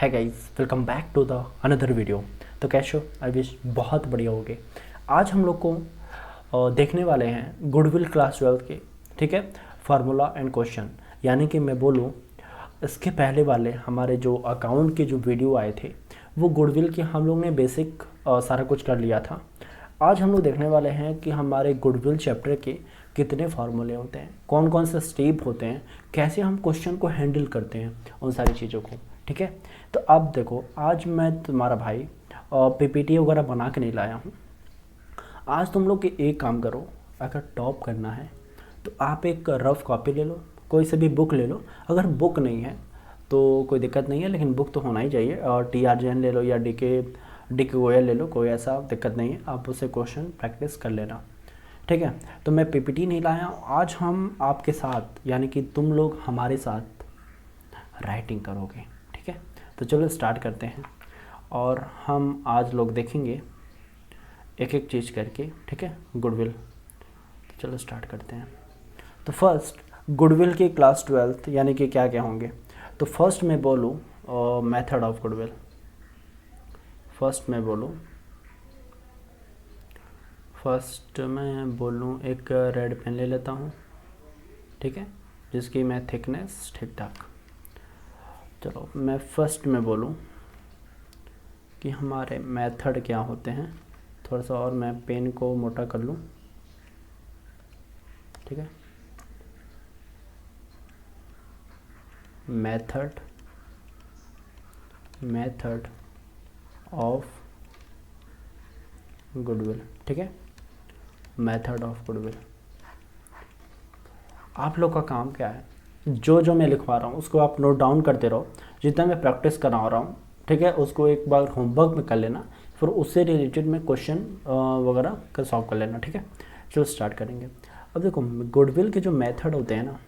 है guys, welcome back to the another video. तो कैसे हो? आई विश बहुत बढ़िया होगे। आज हम लोग को देखने वाले हैं गुडविल क्लास 12 के, ठीक है, फार्मूला एंड क्वेश्चन। यानी कि मैं बोलूँ इसके पहले वाले हमारे जो अकाउंट के जो वीडियो आए थे वो गुडविल के हम लोग ने बेसिक सारा कुछ कर लिया था। आज हम लोग देखने वाले हैं कि हमारे गुडविल चैप्टर के कितने फार्मूले होते हैं, कौन कौन से स्टेप होते हैं, कैसे हम क्वेश्चन को हैंडल करते हैं, उन सारी चीज़ों को। ठीक है, तो अब देखो, आज मैं तुम्हारा भाई पीपीटी वगैरह बना के नहीं लाया हूँ। आज तुम लोग के एक काम करो, अगर टॉप करना है तो आप एक रफ कॉपी ले लो, कोई से भी बुक ले लो। अगर बुक नहीं है तो कोई दिक्कत नहीं है, लेकिन बुक तो होना ही चाहिए। और टी.आर. जैन ले लो या डी के गोयल ले लो, कोई ऐसा दिक्कत नहीं है, आप उससे क्वेश्चन प्रैक्टिस कर लेना। ठीक है, तो मैं पीपीटी नहीं लाया, आज हम आपके साथ यानी कि तुम लोग हमारे साथ राइटिंग करोगे। ठीक है, तो चलो स्टार्ट करते हैं और हम आज लोग देखेंगे एक एक चीज़ करके। ठीक है, गुडविल। तो चलो स्टार्ट करते हैं। तो फर्स्ट गुडविल की क्लास 12 यानी कि क्या क्या होंगे। तो फर्स्ट मैं बोलूँ मेथड ऑफ गुडविल। फर्स्ट मैं बोलूँ एक रेड पेन ले लेता हूँ, ठीक है, जिसकी मैं थिकनेस ठीक ठाक। चलो मैं फर्स्ट में बोलूँ कि हमारे मेथड क्या होते हैं। थोड़ा सा और मैं पेन को मोटा कर लूँ, ठीक है। मेथड ऑफ गुडविल, ठीक है, मेथड ऑफ गुडविल। आप लोग का काम क्या है, जो मैं लिखवा रहा हूँ उसको आप नोट डाउन करते रहो, जितना मैं प्रैक्टिस करा रहा हूँ, ठीक है, उसको एक बार होमवर्क में कर लेना, फिर उससे रिलेटेड में क्वेश्चन वगैरह का सॉल्व कर लेना। ठीक है, चलो स्टार्ट करेंगे। अब देखो, गुडविल के जो मेथड होते हैं ना,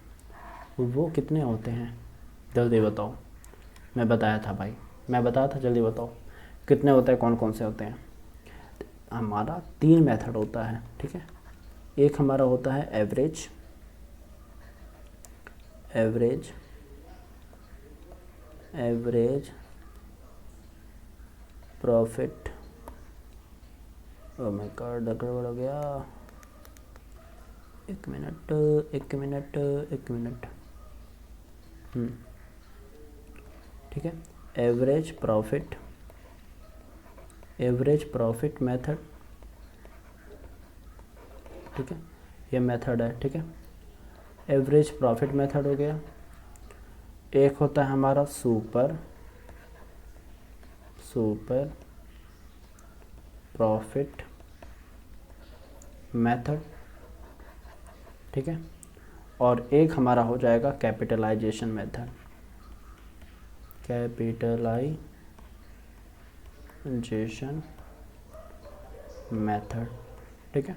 वो कितने होते हैं जल्दी बताओ। मैं बताया था भाई, मैं बताया था, जल्दी बताओ कितने होते हैं, कौन कौन से होते हैं। हमारा 3 मेथड होता है, ठीक है। एक हमारा होता है average profit. Oh my God, गड़बड़ हो गया, एक मिनट। ठीक है, एवरेज प्रॉफिट मेथड, ठीक है, ये मेथड है। ठीक है, एवरेज प्रॉफिट मेथड हो गया। एक होता है हमारा सुपर प्रॉफिट मेथड, ठीक है, और एक हमारा हो जाएगा कैपिटलाइजेशन मेथड। ठीक है,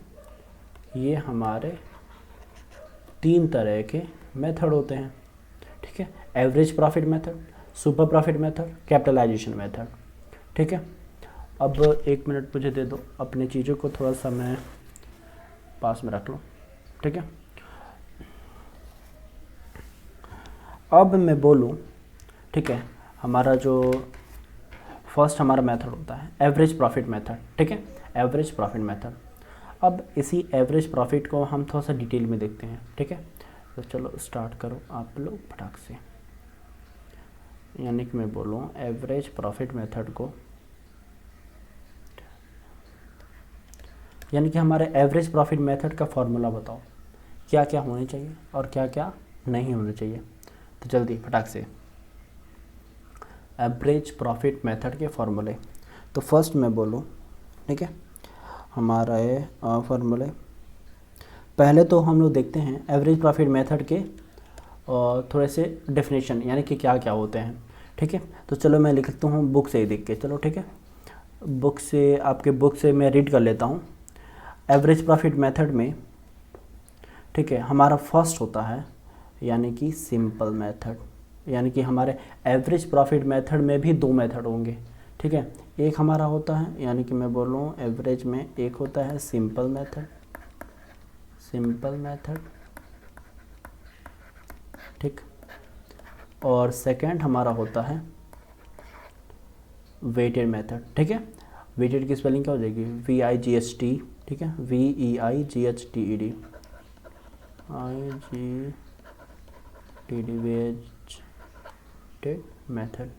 ये हमारे 3 तरह के मेथड होते हैं। ठीक है, average profit method, super profit method, capitalisation method. ठीक है, अब 1 मिनट मुझे दे दो, अपने चीज़ों को थोड़ा सा मैं पास में रख लूँ। ठीक है, अब मैं बोलूँ, ठीक है, हमारा जो फर्स्ट हमारा मेथड होता है एवरेज प्रॉफिट मेथड। ठीक है, एवरेज प्रॉफिट मेथड। अब इसी एवरेज प्रॉफिट को हम थोड़ा सा डिटेल में देखते हैं। ठीक है, तो चलो स्टार्ट करो आप लोग फटाक से। यानी कि मैं बोलूँ एवरेज प्रॉफिट मेथड को, यानी कि हमारे एवरेज प्रॉफिट मेथड का फॉर्मूला बताओ, क्या क्या होने चाहिए और क्या क्या नहीं होना चाहिए। तो जल्दी फटाक से एवरेज प्रॉफिट मेथड के फॉर्मूले। तो फर्स्ट मैं बोलूँ, ठीक है, हमारा ये फॉर्मूले। पहले तो हम लोग देखते हैं एवरेज प्रॉफिट मेथड के थोड़े से डेफिनेशन, यानी कि क्या क्या होते हैं। ठीक है, तो चलो मैं लिखता हूँ बुक से ही देख के। चलो ठीक है, बुक से, आपके बुक से मैं रीड कर लेता हूँ। एवरेज प्रॉफिट मेथड में, ठीक है, हमारा फर्स्ट होता है यानी कि सिंपल मेथड। यानी कि हमारे एवरेज प्रॉफिट मेथड में भी 2 मेथड होंगे। ठीक है, एक हमारा होता है, यानी कि मैं बोल रहा हूँ एवरेज में एक होता है सिंपल मेथड, ठीक, और सेकंड हमारा होता है वेटेड मेथड, ठीक है। वेटेड की स्पेलिंग क्या हो जाएगी, VIGHT, ठीक है, VEIGHTED, weighted method,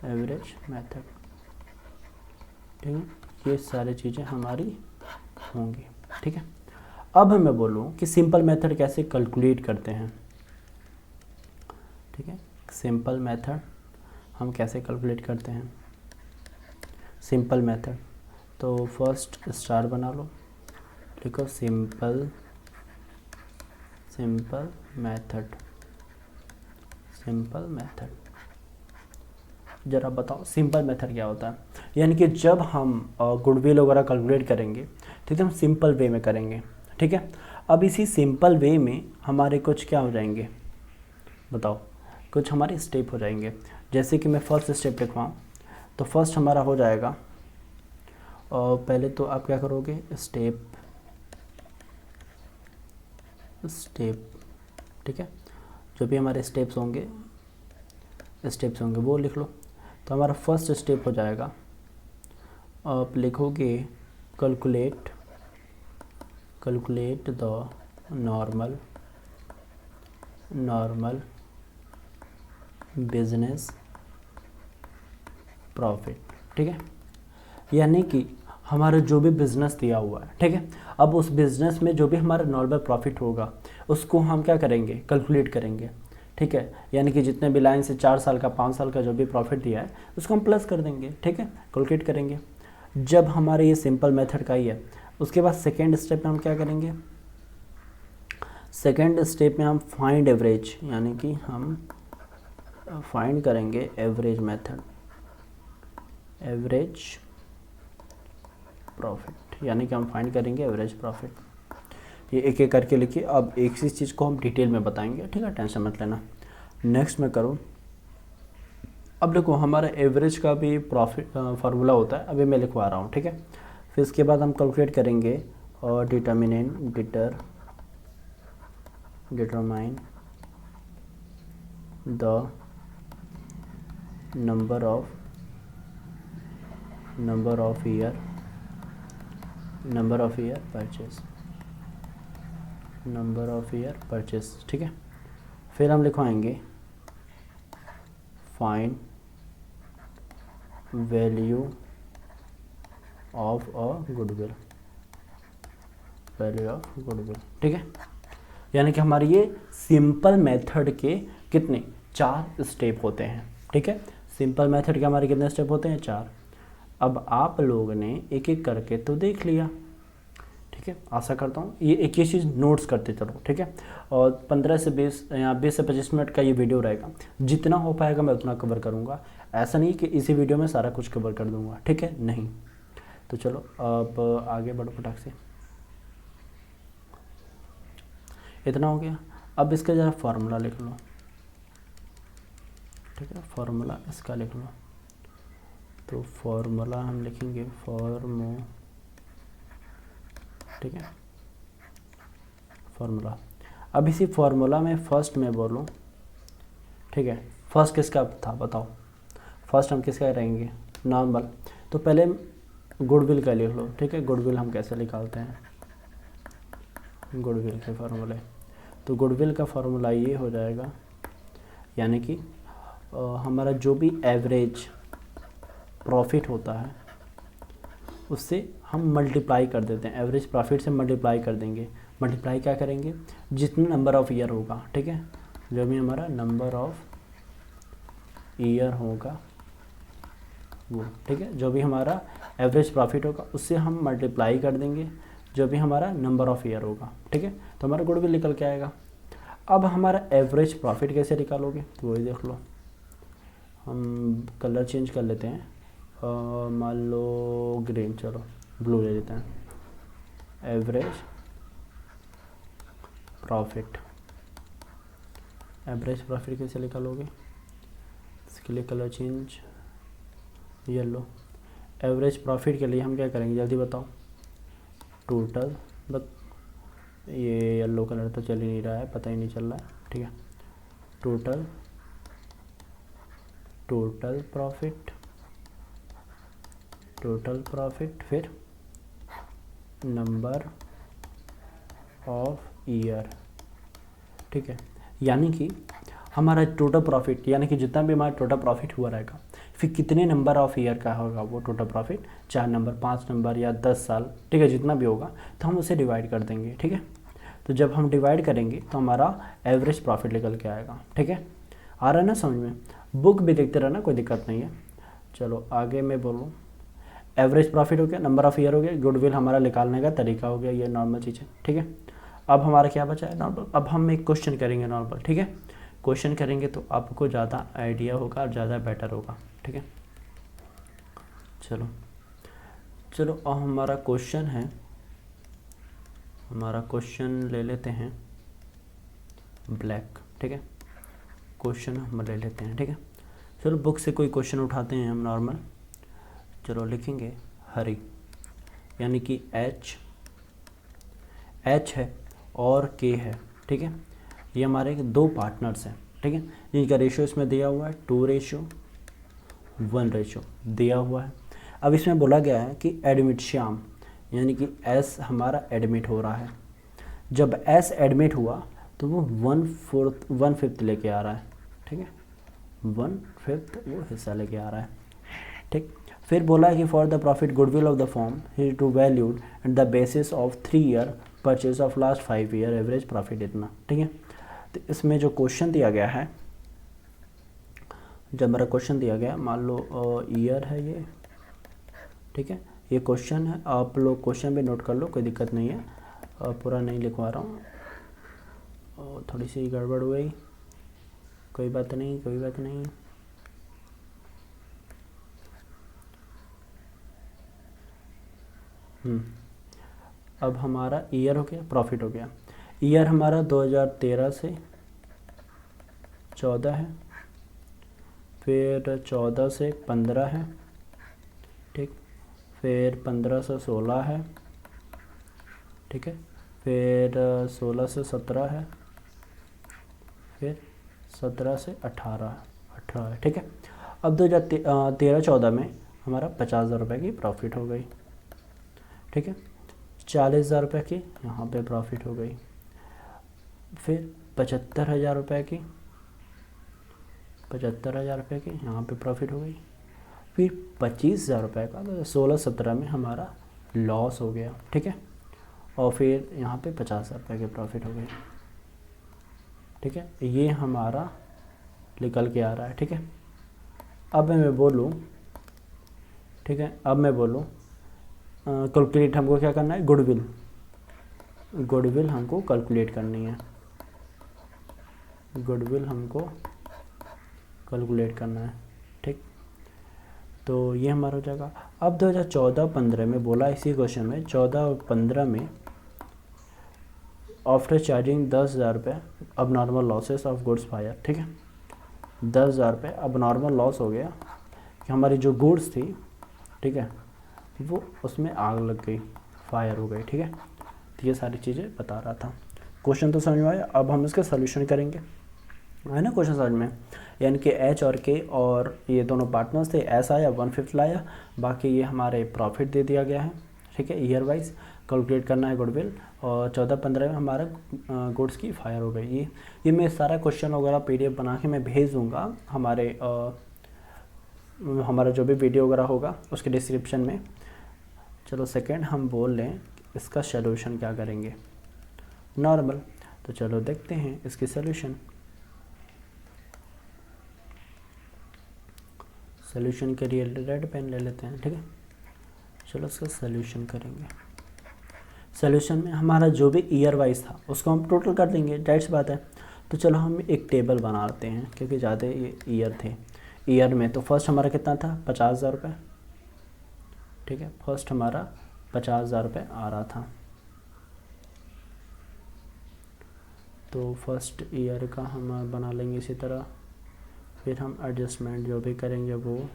average method, ठीक है। ये सारी चीज़ें हमारी होंगी, ठीक है। अब मैं बोलूँ कि सिंपल मेथड कैसे कैलकुलेट करते हैं, ठीक है। सिंपल मेथड हम कैसे कैलकुलेट करते हैं, सिंपल मेथड, तो फर्स्ट स्टार बना लो, लिखो सिंपल मेथड, सिंपल मेथड। जरा बताओ सिंपल मेथड क्या होता है। यानी कि जब हम गुडविल वगैरह कैलकुलेट करेंगे, ठीक है, हम सिंपल वे में करेंगे, ठीक है। अब इसी सिंपल वे में हमारे कुछ क्या हो जाएंगे, बताओ, कुछ हमारे स्टेप हो जाएंगे। जैसे कि मैं फर्स्ट स्टेप लिखवाऊँ, तो फर्स्ट हमारा हो जाएगा, और पहले तो आप क्या करोगे, स्टेप, ठीक है। जो भी हमारे स्टेप्स होंगे वो लिख लो। तो हमारा फर्स्ट स्टेप हो जाएगा, आप लिखोगे calculate the normal business profit, ठीक है। यानी कि हमारा जो भी बिज़नेस दिया हुआ है, ठीक है, अब उस बिज़नेस में जो भी हमारा नॉर्मल प्रॉफिट होगा उसको हम क्या करेंगे, कैलकुलेट करेंगे, ठीक है। यानी कि जितने भी लाइन से 4 साल का 5 साल का जो भी प्रॉफिट दिया है उसको हम प्लस कर देंगे, ठीक है, कैलकुलेट करेंगे। जब हमारे ये सिंपल मेथड का ही है, उसके बाद सेकेंड स्टेप में हम क्या करेंगे, सेकेंड स्टेप में हम फाइंड एवरेज, यानी कि हम फाइंड करेंगे एवरेज मेथड, एवरेज प्रॉफिट, यानी कि हम फाइंड करेंगे एवरेज प्रॉफिट। ये एक एक करके लिखिए। अब एक सी चीज़ को हम डिटेल में बताएंगे, ठीक है, टेंशन मत लेना। नेक्स्ट मैं करूँ, अब देखो हमारा एवरेज का भी प्रॉफिट फार्मूला होता है, अभी मैं लिखवा रहा हूँ, ठीक है। फिर इसके बाद हम कैलकुलेट करेंगे और determine the number of year purchase, ठीक है। फिर हम लिखवाएंगे फाइंड वैल्यू ऑफ गुडविल, ठीक है। यानी कि हमारे ये सिंपल मेथड के कितने 4 स्टेप होते हैं, ठीक है। सिंपल मेथड के हमारे कितने स्टेप होते हैं, 4। अब आप लोगों ने एक एक करके तो देख लिया, ठीक है। आशा करता हूँ ये एक ही चीज़ नोट्स करते चलो, ठीक है। और 15 से 20 या 20 से 25 मिनट का ये वीडियो रहेगा, जितना हो पाएगा मैं उतना कवर करूँगा। ऐसा नहीं कि इसी वीडियो में सारा कुछ कवर कर दूँगा, ठीक है, नहीं। तो चलो अब आगे बढ़ो फटाक से। इतना हो गया। अब इसका ज़रा फार्मूला लिख लो, ठीक है, फार्मूला इसका लिख लो। तो फार्मूला हम लिखेंगे ठीक है, फार्मूला। अब इसी फार्मूला में फर्स्ट में बोलूँ, ठीक है, फर्स्ट किसका था बताओ, फर्स्ट हम किसका रहेंगे, नॉर्मल। तो पहले गुडविल का लिख लो, ठीक है। गुडविल हम कैसे निकालते हैं, गुडविल के फार्मूले। तो गुडविल का फार्मूला ये हो जाएगा, यानी कि हमारा जो भी एवरेज प्रॉफिट होता है उससे हम मल्टीप्लाई कर देते हैं, एवरेज प्रॉफिट से मल्टीप्लाई कर देंगे। मल्टीप्लाई क्या करेंगे, जितना नंबर ऑफ़ ईयर होगा, ठीक है, जो भी हमारा नंबर ऑफ़ ईयर होगा वो, ठीक है, जो भी हमारा एवरेज प्रॉफिट होगा उससे हम मल्टीप्लाई कर देंगे जो भी हमारा नंबर ऑफ़ ईयर होगा, ठीक है। तो हमारा गुडविल निकल के आएगा। अब हमारा एवरेज प्रॉफिट कैसे निकालोगे, तो वही देख लो। हम कलर चेंज कर लेते हैं, मान लो ग्रीन, चलो ब्लू ले लेते हैं। एवरेज प्रॉफिट कैसे निकालोगे, इसके लिए colour change yellow. Average profit के लिए हम क्या करेंगे जल्दी बताओ, टोटल, बट ये येलो कलर तो चल ही नहीं रहा है, पता ही नहीं चल रहा है, ठीक है। टोटल प्रॉफिट टोटल प्रॉफिट, फिर नंबर ऑफ ईयर, ठीक है। यानी कि हमारा टोटल प्रॉफिट, यानी कि जितना भी हमारा टोटल प्रॉफिट हुआ रहेगा, फिर कितने नंबर ऑफ ईयर का होगा वो टोटल प्रॉफिट, 4 नंबर, 5 नंबर या 10 साल, ठीक है, जितना भी होगा तो हम उसे डिवाइड कर देंगे, ठीक है। तो जब हम डिवाइड करेंगे तो हमारा एवरेज प्रॉफिट निकल के आएगा, ठीक है। आ रहा है ना समझ में? बुक भी देखते रहना, कोई दिक्कत नहीं है। चलो आगे मैं बोलूँ, एवरेज प्रॉफिट हो गया, नंबर ऑफ ईयर हो गया, गुडविल हमारा निकालने का तरीका हो गया, ये नॉर्मल चीज़ है, ठीक है। अब हमारा क्या बचा है? नॉर्मल। अब हम एक क्वेश्चन करेंगे नॉर्मल, ठीक है। क्वेश्चन करेंगे तो आपको ज़्यादा आइडिया होगा और ज़्यादा बेटर होगा, ठीक है। चलो चलो अब हमारा क्वेश्चन है, हमारा क्वेश्चन ले लेते हैं ब्लैक, ठीक है। क्वेश्चन हम ले लेते हैं, ठीक है। चलो बुक से कोई क्वेश्चन उठाते हैं हम नॉर्मल। चलो लिखेंगे हरी, यानी कि एच है और के है, ठीक है। ये हमारे 2 पार्टनर्स हैं, ठीक है, जिनका रेशियो इसमें दिया हुआ है 2:1 रेशियो दिया हुआ है। अब इसमें बोला गया है कि एडमिट श्याम, यानी कि एस हमारा एडमिट हो रहा है। जब एस एडमिट हुआ तो वो 1/5 लेके आ रहा है, ठीक है, 1/5 वो हिस्सा लेके आ रहा है, ठीक। फिर बोला है कि for the profit goodwill of the firm ही to valued and the basis of 3 year purchase of last 5 year average profit इतना, ठीक है। तो इसमें जो क्वेश्चन दिया गया है, जब मेरा क्वेश्चन दिया गया, मान लो ईयर है ये, ठीक है, ये क्वेश्चन है, आप लोग क्वेश्चन भी नोट कर लो, कोई दिक्कत नहीं है, पूरा नहीं लिखवा रहा हूँ, थोड़ी सी गड़बड़ हो गई, कोई बात नहीं, कोई बात नहीं। अब हमारा ईयर हो गया, प्रॉफिट हो गया। ईयर हमारा 2013 से 14 है, फिर 14 से 15 है, ठीक, फिर 15 से 16 है, ठीक है, फिर 16 से 17 है, फिर 17 से 18 है, ठीक है। अब 2013-14 में हमारा 50,000 रुपये की प्रॉफिट हो गई, ठीक है, 40,000 रुपये की यहाँ पे प्रॉफिट हो गई, फिर 75,000 रुपये की, 75,000 रुपये की यहाँ पे प्रॉफिट हो गई, फिर 25,000 रुपये का, तो 16-17 में हमारा लॉस हो गया, ठीक है, और फिर यहाँ पे 50,000 रुपये की प्रॉफिट हो गई, ठीक है। ये हमारा निकल के आ रहा है, ठीक है। अब मैं बोलूँ, ठीक है, अब मैं बोलूँ कैलकुलेट हमको क्या करना है, गुडविल हमको कैलकुलेट करनी है, गुडविल हमको कैलकुलेट करना है, ठीक। तो ये हमारा हो जाएगा। अब 2014-15 में बोला इसी क्वेश्चन में, 14 और 15 में आफ्टर चार्जिंग 10,000 रुपये अब normal losses of goods fire, ठीक है, 10,000 रुपये अब नॉर्मल लॉस हो गया कि हमारी जो गुड्स थी, ठीक है, वो उसमें आग लग गई, फायर हो गई, ठीक है। तो ये सारी चीज़ें बता रहा था। क्वेश्चन तो समझ में आया, अब हम इसका सोल्यूशन करेंगे, है ना क्वेश्चन समझ में। यानी कि एच और के और ये दोनों पार्टनर्स थे, एस आया 1/5 लाया, बाकी ये हमारे प्रॉफिट दे दिया गया है, ठीक है, ईयर वाइज कैलकुलेट करना है गुडविल, और 14-15 में हमारा गुड्स की फायर हो गई। ये मैं सारा क्वेश्चन वगैरह PDF बना के मैं भेज दूँगा हमारा जो भी वीडियो वगैरह होगा उसके डिस्क्रिप्शन में। चलो सेकेंड हम बोल लें इसका सलूशन क्या करेंगे नॉर्मल, तो चलो देखते हैं इसकी सलूशन के लिए रेड पेन ले लेते हैं, ठीक है। चलो इसका सलूशन करेंगे। सलूशन में हमारा जो भी ईयर वाइज था उसको हम टोटल कर देंगे, जाहिर सी बात है। तो चलो हम एक टेबल बनाते हैं, क्योंकि ज़्यादा ये ईयर थे। ईयर में तो फर्स्ट हमारा कितना था, 50,000 रुपये, ठीक है, फर्स्ट हमारा 50,000 रुपये आ रहा था। तो फर्स्ट ईयर का हम बना लेंगे इसी तरह, फिर हम एडजस्टमेंट जो भी करेंगे वो,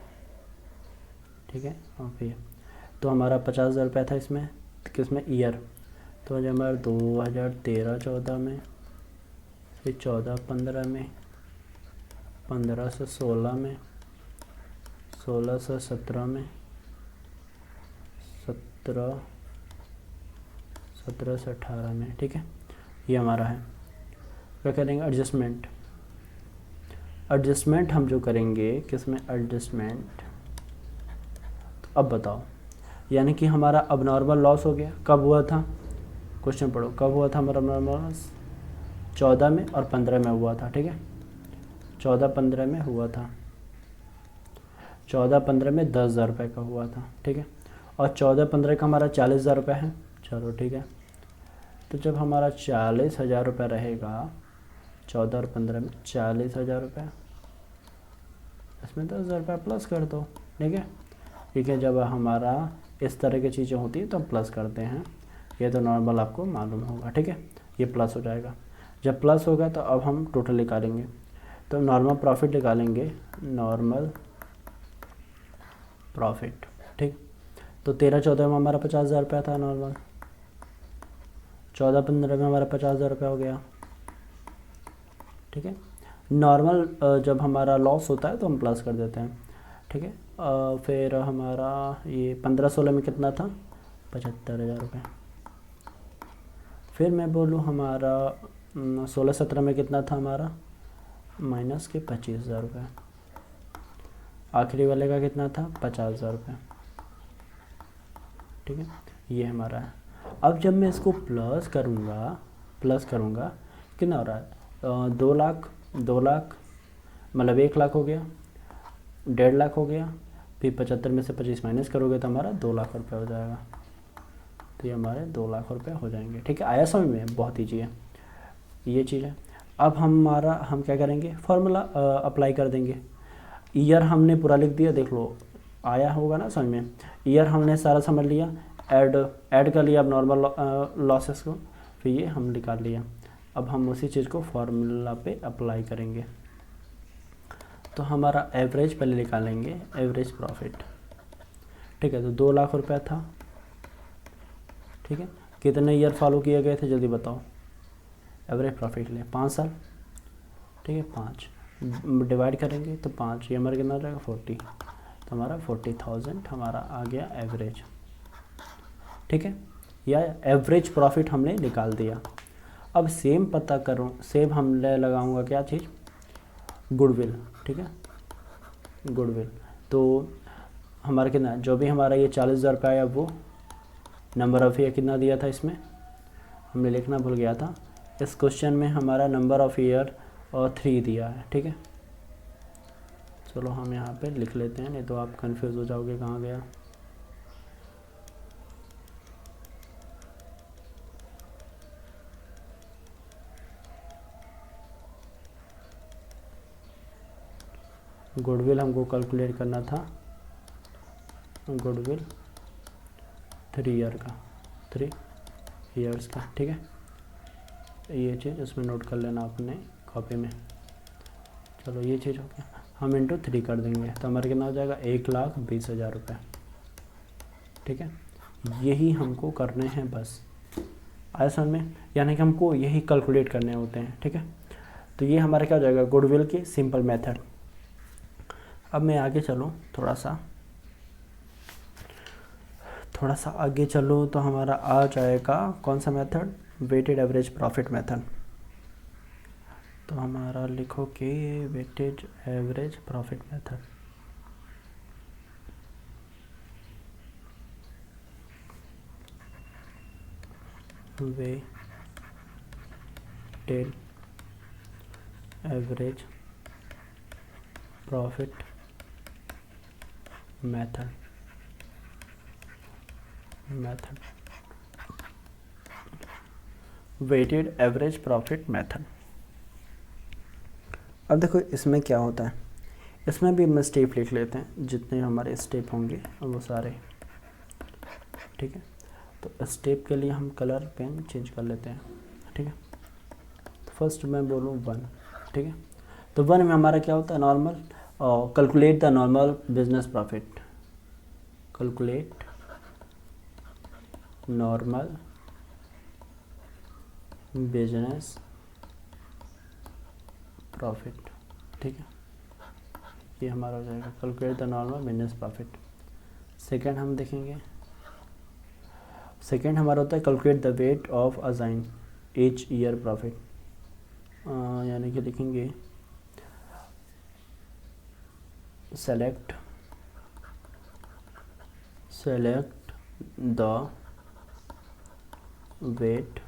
ठीक है। और फिर तो हमारा 50,000 रुपये था इसमें, किसमें, ईयर। तो हमारा 2013-14 में, फिर 14-15 में, 15 से 16 में, 16 से 17 में, 17 से 18 में, ठीक है, ये हमारा है। क्या करेंगे, एडजस्टमेंट। एडजस्टमेंट हम जो करेंगे, किसमें एडजस्टमेंट, अब बताओ, यानी कि हमारा अब नॉर्मल लॉस हो गया, कब हुआ था, क्वेश्चन पढ़ो, कब हुआ था हमारा नॉर्मल लॉस, 14 में और 15 में हुआ था, ठीक है, 14-15 में हुआ था, 14-15 में 10,000 रुपये का हुआ था, ठीक है, और 14-15 का हमारा 40,000 रुपये है, चलो ठीक है। तो जब हमारा 40,000 रुपये रहेगा, 14 और 15 में 40,000 रुपये, इसमें 10,000 रुपये प्लस कर दो, ठीक है, ठीक है। जब हमारा इस तरह की चीज़ें होती हैं तो हम प्लस करते हैं, ये तो नॉर्मल आपको मालूम होगा, ठीक है, ये प्लस हो जाएगा। जब प्लस होगा तो अब हम टोटल निकालेंगे, तो नॉर्मल प्रॉफिट निकालेंगे, नॉर्मल प्रॉफिट, ठीक। तो 13-14 में हमारा 50,000 रुपया था नॉर्मल, 14-15 में हमारा 50,000 रुपया हो गया, ठीक है। नॉर्मल जब हमारा लॉस होता है तो हम प्लस कर देते हैं, ठीक है। फिर हमारा ये 15-16 में कितना था, 75,000 रुपये। फिर मैं बोलूँ हमारा 16-17 में कितना था हमारा, माइनस के 25,000 रुपये। आखिरी वाले का कितना था, 50,000 रुपये, ठीक है, ये हमारा है। अब जब मैं इसको प्लस करूँगा कितना हो रहा है, 2 लाख, 2 लाख मतलब 1 लाख हो गया, 1.5 लाख हो गया, फिर 75 में से 25 माइनस करोगे तो हमारा 2 लाख रुपये हो जाएगा, तो ये हमारे 2 लाख रुपये हो जाएंगे, ठीक है। आया समझ में, बहुत ईजी है ये चीज़ है। अब हम क्या करेंगे, फार्मूला अप्लाई कर देंगे। ईयर हमने पूरा लिख दिया, देख लो आया होगा ना समझ में, ईयर हमने सारा समझ लिया, ऐड कर लिया अब नॉर्मल लॉसेस को, फिर ये हम निकाल लिया। अब हम उसी चीज़ को फार्मूला पे अप्लाई करेंगे, तो हमारा एवरेज पहले निकालेंगे, एवरेज प्रॉफिट, ठीक है। तो 2 लाख रुपया था, ठीक है, कितने ईयर फॉलो किए गए थे जल्दी बताओ, एवरेज प्रॉफिट ले 5 साल, ठीक है, 5 डिवाइड करेंगे तो 5, ये हमारा कितना हो जाएगा 40, तो हमारा 40,000 हमारा आ गया एवरेज, ठीक है, या एवरेज प्रॉफिट हमने निकाल दिया। अब सेम पता करूँ, सेम हम लगाऊंगा क्या चीज़, गुडविल, ठीक है, गुडविल। तो हमारा कितना, जो भी हमारा ये 40,000 रुपये आया, वो नंबर ऑफ़ ईयर कितना दिया था, इसमें हमने लिखना भूल गया था, इस क्वेश्चन में हमारा नंबर ऑफ़ ईयर और 3 दिया है, ठीक है। चलो हम यहाँ पे लिख लेते हैं, नहीं तो आप कंफ्यूज हो जाओगे कहाँ गया। गुडविल हमको कैलकुलेट करना था, गुडविल 3 ईयर का, 3 ईयर्स का, ठीक है, ये चीज़ इसमें नोट कर लेना अपने कॉपी में। चलो ये चीज़ हो गया, हम इंटू 3 कर देंगे तो हमारा कितना हो जाएगा, 1,20,000 रुपये, ठीक है। यही हमको करने हैं बस, आया समझ में, यानी कि हमको यही कैलकुलेट करने होते हैं, ठीक है। तो ये हमारा क्या हो जाएगा, गुडविल की सिंपल मेथड। अब मैं आगे चलूँ थोड़ा सा आगे चलूँ तो हमारा आ जाएगा कौन सा method, weighted average profit method. तो हमारा लिखो कि weighted average profit method, weighted average profit method, weighted average profit method. अब देखो इसमें क्या होता है, इसमें भी हम स्टेप लिख लेते हैं, जितने हमारे स्टेप होंगे वो सारे, ठीक है। तो स्टेप के लिए हम कलर पेन चेंज कर लेते हैं, ठीक है। तो फर्स्ट मैं बोलूँ 1, ठीक है। तो 1 में हमारा क्या होता है, normal calculate the normal business profit, calculate normal business profit, ठीक है, ये हमारा हो जाएगा calculate the normal business profit. Second हम देखेंगे सेकेंड हमारा होता है calculate the weight of assign each year profit, यानी कि लिखेंगे select the weight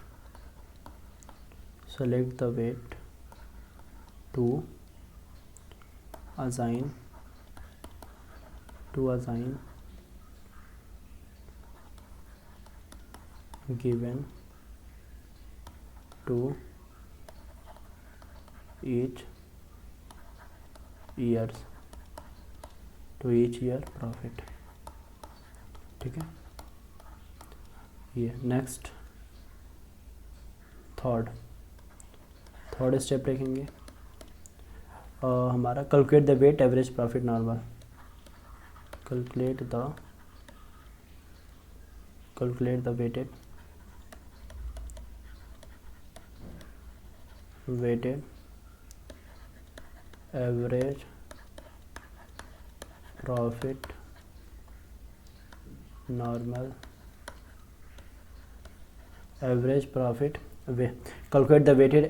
to assign given to each year profit। ठीक है, ये नेक्स्ट थर्ड स्टेप लिखेंगे हमारा calculate the weight average profit normal, calculate the weighted average profit normal calculate the weighted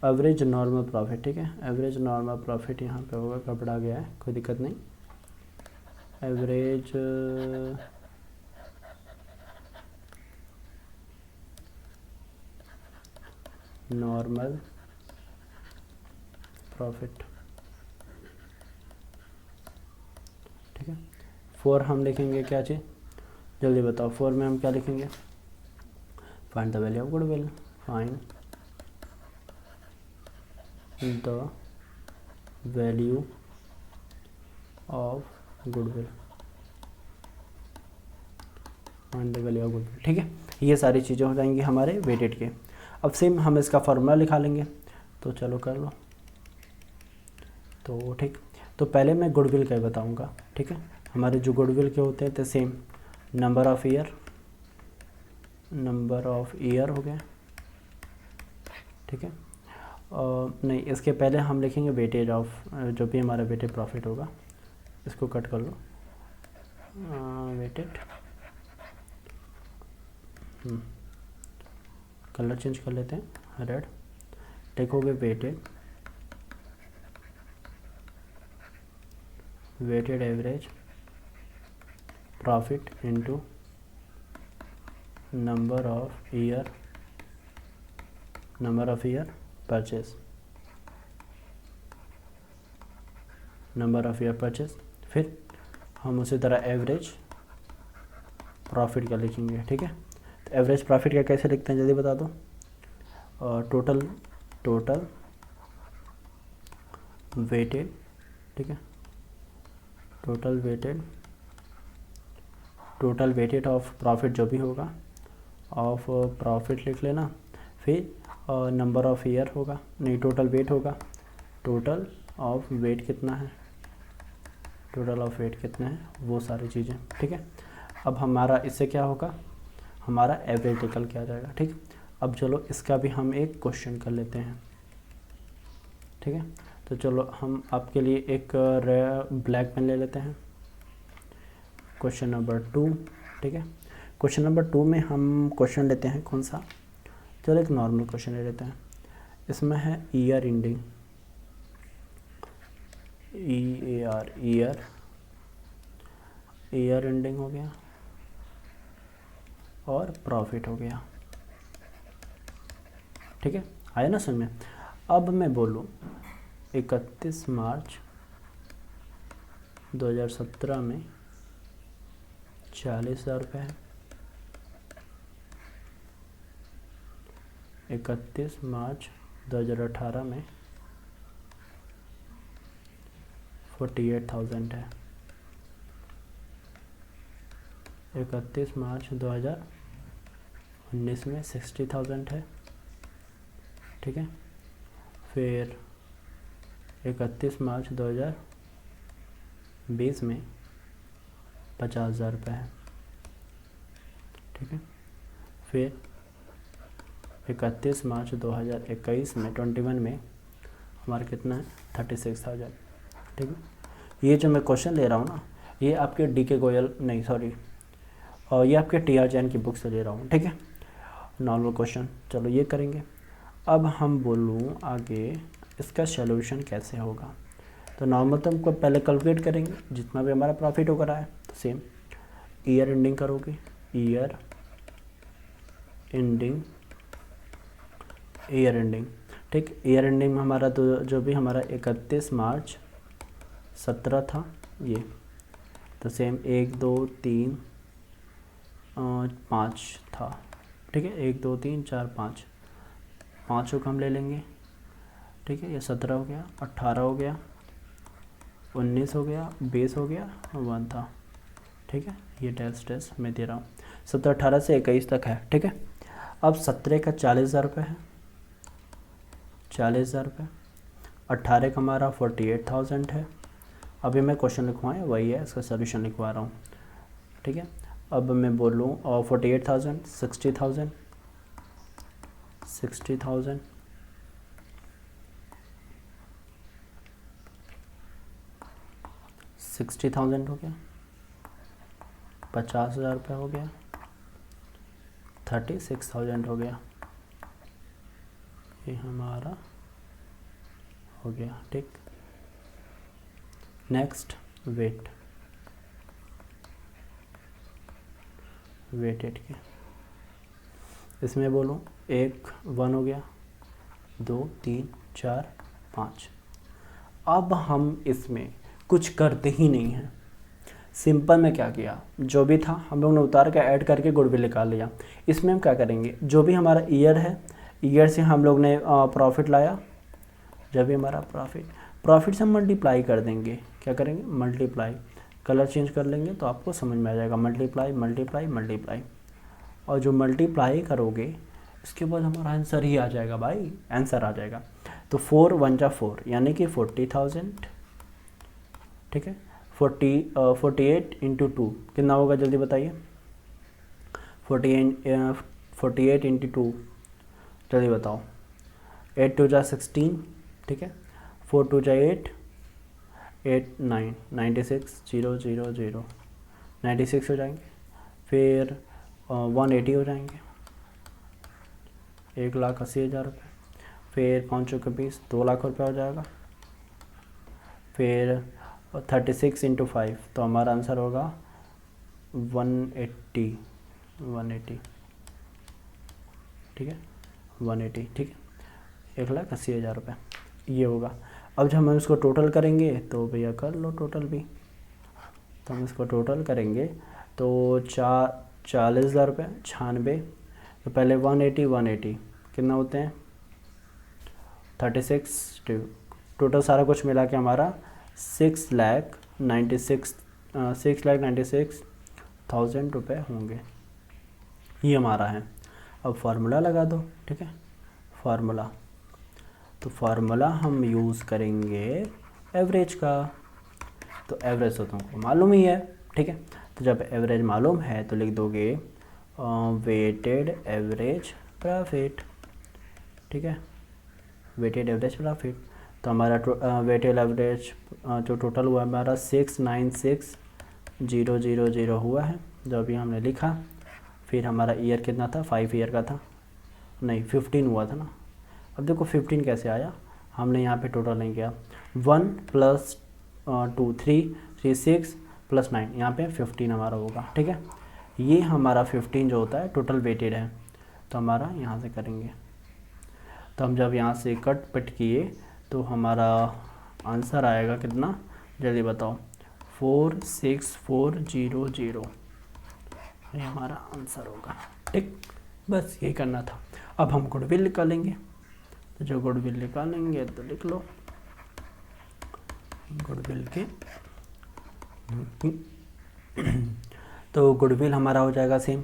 average normal profit. ठीक है, average normal profit यहाँ पे होगा, गड़बड़ा गया है, कोई दिक्कत नहीं। Average normal profit. ठीक है, 4 हम लिखेंगे क्या चीज़, जल्दी बताओ। 4 में हम क्या लिखेंगे, find the value of goodwill, find the value of goodwill, ठीक है। ये सारी चीज़ें हो जाएंगी हमारे वेटेड के। अब सेम हम इसका फार्मूला लिखा लेंगे, तो चलो कर लो। तो ठीक, तो पहले मैं गुडविल का बताऊंगा। ठीक है, हमारे जो गुडविल के होते हैं तो सेम नंबर ऑफ ईयर हो गया। ठीक है, नहीं, इसके पहले हम लिखेंगे वेटेज ऑफ, जो भी हमारा वेटेड प्रॉफिट होगा, इसको कट कर लो, वेटेड, कलर चेंज कर लेते हैं, रेड, लिखोगे weighted average profit into number of year purchase, फिर हम उसी तरह एवरेज प्रॉफिट का लिखेंगे। ठीक है, तो एवरेज प्रॉफिट का कैसे लिखते हैं जल्दी बता दो। टोटल वेटेड, ठीक है, टोटल वेटेड ऑफ प्रॉफिट जो भी होगा, ऑफ प्रॉफिट लिख लेना, फिर नंबर ऑफ ईयर होगा, नहीं टोटल वेट होगा, टोटल ऑफ वेट कितना है, वो सारी चीज़ें। ठीक है, अब हमारा इससे क्या होगा, हमारा एवरेज निकल के आ जाएगा। ठीक, अब चलो इसका भी हम एक क्वेश्चन कर लेते हैं। ठीक है, तो चलो हम आपके लिए एक ब्लैक पेन ले लेते हैं, क्वेश्चन नंबर 2। ठीक है, क्वेश्चन नंबर 2 में हम क्वेश्चन लेते हैं कौन सा, चलो एक नॉर्मल क्वेश्चन ले लेते हैं। इसमें है ईयर एंडिंग, ईयर एंडिंग हो गया और प्रॉफिट हो गया। ठीक है, आया ना समझ में। अब मैं बोलूँ 31 मार्च 2017 में 40,000 रुपये है, 31 मार्च 2018 में 48,000 है, 31 मार्च 2019 में 60,000 है। ठीक है, फिर 31 मार्च 2020 में 50,000 रुपये है। ठीक है, फिर 31 मार्च 2021 में 21 में हमारा कितना है, 36,000। ठीक है, ये जो मैं क्वेश्चन ले रहा हूँ ना, ये आपके DK गोयल, नहीं सॉरी, और ये आपके टी आर जैन की बुक से ले रहा हूँ, ठीक है। नॉर्मल क्वेश्चन, चलो ये करेंगे। अब हम बोलूँ आगे इसका सोल्यूशन कैसे होगा। तो नॉर्मल तो हमको पहले कैलकुलेट करेंगे जितना भी हमारा प्रॉफिट होकर आया, तो सेम ईयर एंडिंग करोगे, ईयर एंडिंग, ठीक। ईयर एंडिंग में हमारा तो जो भी हमारा 31 मार्च 17 था ये, तो सेम 1 2 3 5 था, ठीक है। 1 2 3 4 5, पाँचों का हम ले लेंगे, ठीक है। ये 17 हो गया, 18 हो गया, 19 हो गया, 20 हो गया, 1 था, ठीक है। ये डैश मैं दे रहा हूँ, 17 18 से 21 तक है, ठीक है। अब 17 का 40,000 रुपये है, 40,000 रुपये। 18 का हमारा 48,000 है। अभी मैं क्वेश्चन लिखवाएं वही है, इसका सोल्यूशन लिखवा रहा हूँ, ठीक है। अब मैं बोलूँ 48,000, 60,000, 60,000, 60,000 हो गया, 50,000 रुपये हो गया, 36,000 हो गया, ये हमारा हो गया, ठीक। नेक्स्ट वेटेड के, इसमें बोलो 1 1 हो गया, 2 3 4 5। अब हम इसमें कुछ करते ही नहीं हैं, सिंपल में क्या किया, जो भी था हम लोग ने उतार के ऐड करके गुडविल निकाल लिया। इसमें हम क्या करेंगे, जो भी हमारा ईयर है, ईयर से हम लोग ने प्रॉफिट लाया, जब भी हमारा प्रॉफिट से हम मल्टीप्लाई कर देंगे, क्या करेंगे, मल्टीप्लाई, कलर चेंज कर लेंगे तो आपको समझ में आ जाएगा, मल्टीप्लाई मल्टीप्लाई मल्टीप्लाई। और जो मल्टीप्लाई करोगे इसके बाद हमारा आंसर ही आ जाएगा भाई, आंसर आ जाएगा। तो 4 1 जा 4 यानी कि 40,000, ठीक है। 48 इंटू 2 कितना होगा, जल्दी बताइए। 48 इंटू 2 जल्दी बताओ। 8 2 जा 16, ठीक है। 4 2 जा 8 8 9 96 0 0 0 96 हो जाएंगे। फिर 180 हो जाएंगे, 1,80,000 रुपये। फिर 5 के 20, 2 लाख रुपये हो जाएगा। फिर 36 इंटू 5 तो हमारा आंसर होगा 180, ठीक है, 180, ठीक है, 1,80,000 रुपये ये होगा। अब जब हम इसको टोटल करेंगे तो भैया कर लो टोटल भी, तो हम इसको टोटल करेंगे तो 40,000 रुपये 96, तो पहले 180 कितना होते हैं 36, टोटल सारा कुछ मिला के हमारा 6,96,000 रुपये होंगे, ये हमारा है। अब फार्मूला लगा दो, ठीक है। फार्मूला, तो फार्मूला हम यूज़ करेंगे एवरेज का, तो एवरेज तो तुमको मालूम ही है, ठीक है। तो जब एवरेज मालूम है तो लिख दोगे वेटेड एवरेज प्रॉफिट, ठीक है, वेटेड एवरेज प्रॉफिट। तो हमारा वेटेड एवरेज जो टोटल हुआ हमारा 696,000 हुआ है, जो अभी हमने लिखा। फिर हमारा ईयर कितना था, 5 ईयर का था, नहीं 15 हुआ था ना। अब देखो 15 कैसे आया, हमने यहाँ पे टोटल नहीं किया, 1 + 2 3 3 6 + 9, यहाँ पे 15 हमारा होगा, ठीक है। ये हमारा 15 जो होता है टोटल वेटेड है, तो हमारा यहाँ से करेंगे। तो हम जब यहाँ से कट पट किए तो हमारा आंसर आएगा कितना, जल्दी बताओ, 46400, ये हमारा आंसर होगा, ठीक। बस यही करना था। अब हम गुडविल निकालेंगे, तो जो गुडविल निकालेंगे तो लिख लो गुडविल के तो गुडविल हमारा हो जाएगा सेम,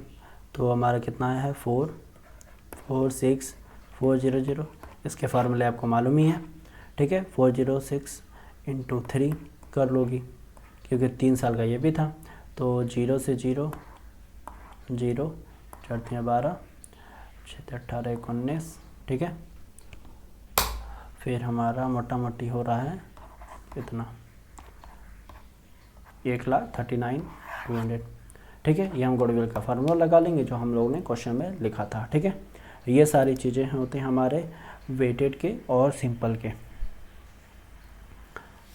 तो हमारा कितना है 46400। इसके फार्मूले आपको मालूम ही है, ठीक है। 406 इंटू 3 कर लोगी, क्योंकि 3 साल का ये भी था। तो 0 से 0 0 4 12 6 18 19, ठीक है। फिर हमारा मोटा मोटी हो रहा है कितना, 1,39,200, ठीक है। ये हम गुडविल का फार्मूला लगा लेंगे जो हम लोगों ने क्वेश्चन में लिखा था, ठीक है। ये सारी चीज़ें होते हैं हमारे वेटेड के और सिंपल के।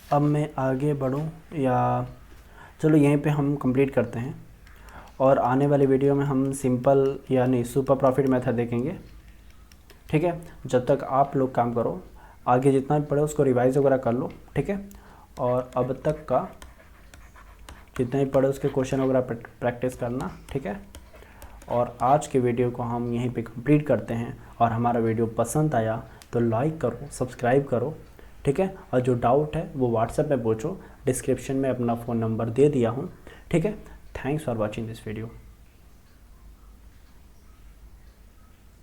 अब मैं आगे बढ़ूं या चलो यहीं पे हम कंप्लीट करते हैं, और आने वाली वीडियो में हम सिंपल यानी सुपर प्रॉफिट मेथड देखेंगे, ठीक है। जब तक आप लोग काम करो, आगे जितना भी पढ़े उसको रिवाइज वगैरह कर लो, ठीक है। और अब तक का जितना भी पढ़े उसके क्वेश्चन वगैरह प्रैक्टिस करना, ठीक है। और आज के वीडियो को हम यहीं पे कंप्लीट करते हैं। और हमारा वीडियो पसंद आया तो लाइक करो, सब्सक्राइब करो, ठीक है। और जो डाउट है वो व्हाट्सएप में पूछो, डिस्क्रिप्शन में अपना फ़ोन नंबर दे दिया हूँ, ठीक है। Thanks for watching this video.